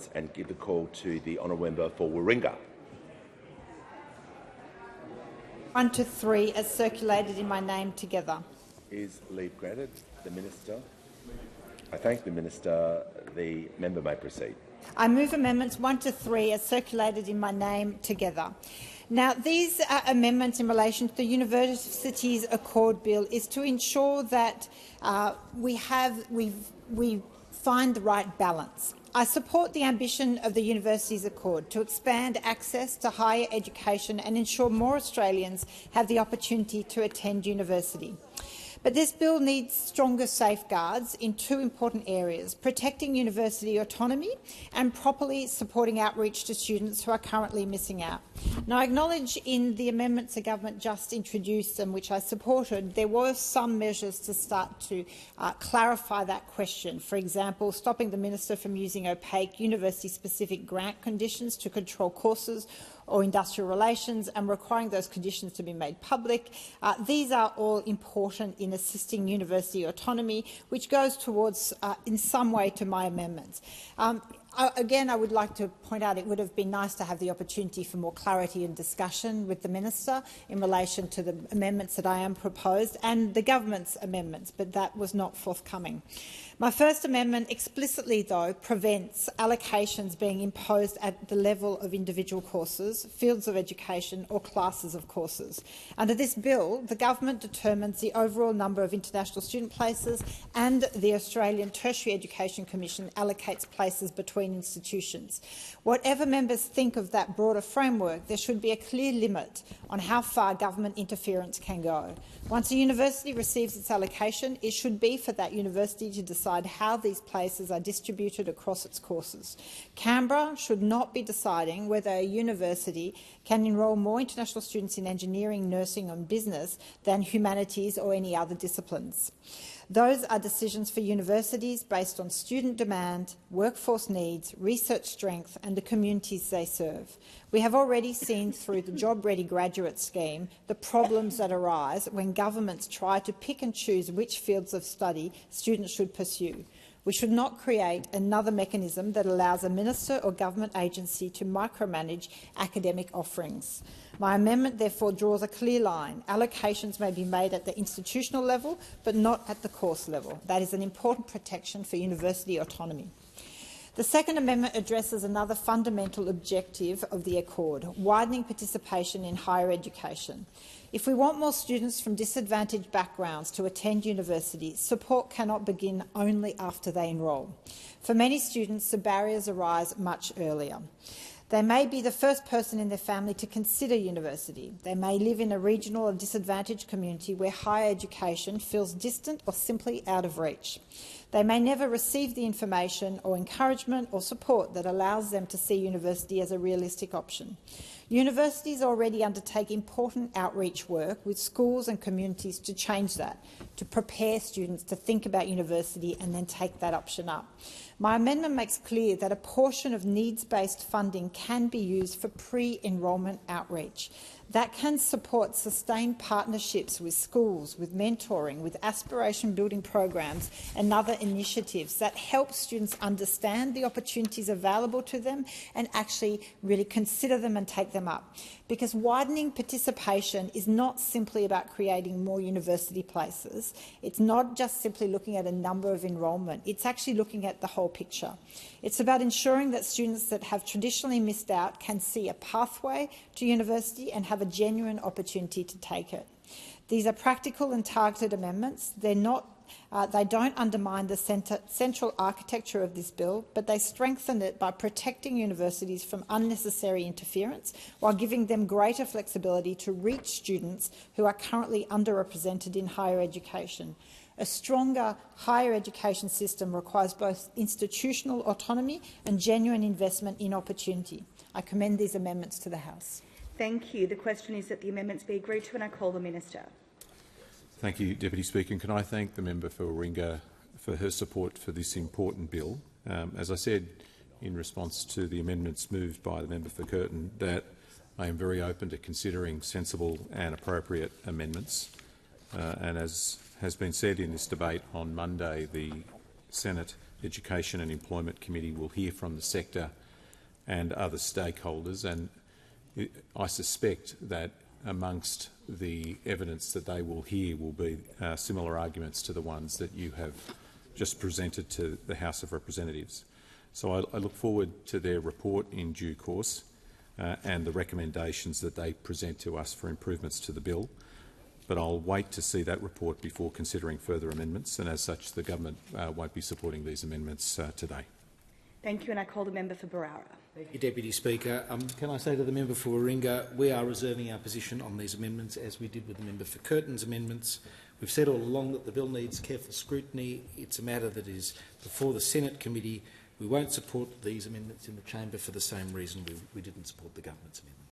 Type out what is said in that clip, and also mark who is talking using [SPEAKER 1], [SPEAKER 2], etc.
[SPEAKER 1] amendments and give the call to the honourable member for Warringah.
[SPEAKER 2] 1 to 3 as circulated in my name together.
[SPEAKER 1] Is leave granted? The Minister. I thank the Minister. The member may proceed.
[SPEAKER 2] I move amendments 1 to 3 as circulated in my name together. Now, these amendments in relation to the Universities Accord Bill is to ensure that we find the right balance. I support the ambition of the Universities Accord to expand access to higher education and ensure more Australians have the opportunity to attend university. But this bill needs stronger safeguards in two important areas: protecting university autonomy and properly supporting outreach to students who are currently missing out. Now, I acknowledge in the amendments the government just introduced and which I supported, there were some measures to start to clarify that question. For example, stopping the minister from using opaque university-specific grant conditions to control courses or industrial relations and requiring those conditions to be made public. These are all important in assisting university autonomy, which goes towards, in some way, to my amendments. Again, I would like to point out it would have been nice to have the opportunity for more clarity and discussion with the Minister in relation to the amendments that I am proposed and the government's amendments, but that was not forthcoming. My first amendment explicitly, though, prevents allocations being imposed at the level of individual courses, fields of education or classes of courses. Under this bill, the government determines the overall number of international student places and the Australian Tertiary Education Commission allocates places between institutions. Whatever members think of that broader framework, there should be a clear limit on how far government interference can go. Once a university receives its allocation, it should be for that university to decide how these places are distributed across its courses. Canberra should not be deciding whether a university can enrol more international students in engineering, nursing and business than humanities or any other disciplines. Those are decisions for universities based on student demand, workforce needs, research strength and the communities they serve. We have already seen through the Job Ready Graduate Scheme the problems that arise when governments try to pick and choose which fields of study students should pursue. We should not create another mechanism that allows a minister or government agency to micromanage academic offerings. My amendment therefore draws a clear line. Allocations may be made at the institutional level, but not at the course level. That is an important protection for university autonomy. The second amendment addresses another fundamental objective of the Accord, widening participation in higher education. If we want more students from disadvantaged backgrounds to attend university, support cannot begin only after they enrol. For many students, the barriers arise much earlier. They may be the first person in their family to consider university. They may live in a regional or disadvantaged community where higher education feels distant or simply out of reach. They may never receive the information or encouragement or support that allows them to see university as a realistic option. Universities already undertake important outreach work with schools and communities to change that, to prepare students to think about university and then take that option up. My amendment makes clear that a portion of needs-based funding can be used for pre-enrolment outreach. That can support sustained partnerships with schools, with mentoring, with aspiration-building programs and other initiatives that help students understand the opportunities available to them and actually really consider them and take them up. Because widening participation is not simply about creating more university places. It's not just simply looking at a number of enrolment. It's actually looking at the whole picture. It's about ensuring that students that have traditionally missed out can see a pathway to university and have a genuine opportunity to take it. These are practical and targeted amendments. They don't undermine the central architecture of this bill, but they strengthen it by protecting universities from unnecessary interference while giving them greater flexibility to reach students who are currently underrepresented in higher education. A stronger higher education system requires both institutional autonomy and genuine investment in opportunity. I commend these amendments to the House.
[SPEAKER 3] Thank you. The question is that the amendments be agreed to, and I call the Minister.
[SPEAKER 4] Thank you, Deputy Speaker. And can I thank the member for Warringah for her support for this important bill. As I said in response to the amendments moved by the member for Curtin, that I am very open to considering sensible and appropriate amendments. And as has been said in this debate on Monday, the Senate Education and Employment Committee will hear from the sector and other stakeholders, and I suspect that amongst the evidence that they will hear will be similar arguments to the ones that you have just presented to the House of Representatives. So I look forward to their report in due course and the recommendations that they present to us for improvements to the bill. But I'll wait to see that report before considering further amendments, and as such the government won't be supporting these amendments today.
[SPEAKER 3] Thank you, and I call the member for Barara.
[SPEAKER 5] Thank you, Deputy Speaker. Can I say to the member for Warringah, we are reserving our position on these amendments, as we did with the member for Curtin's amendments. We've said all along that the bill needs careful scrutiny. It's a matter that is before the Senate committee. We won't support these amendments in the chamber for the same reason we didn't support the government's amendment.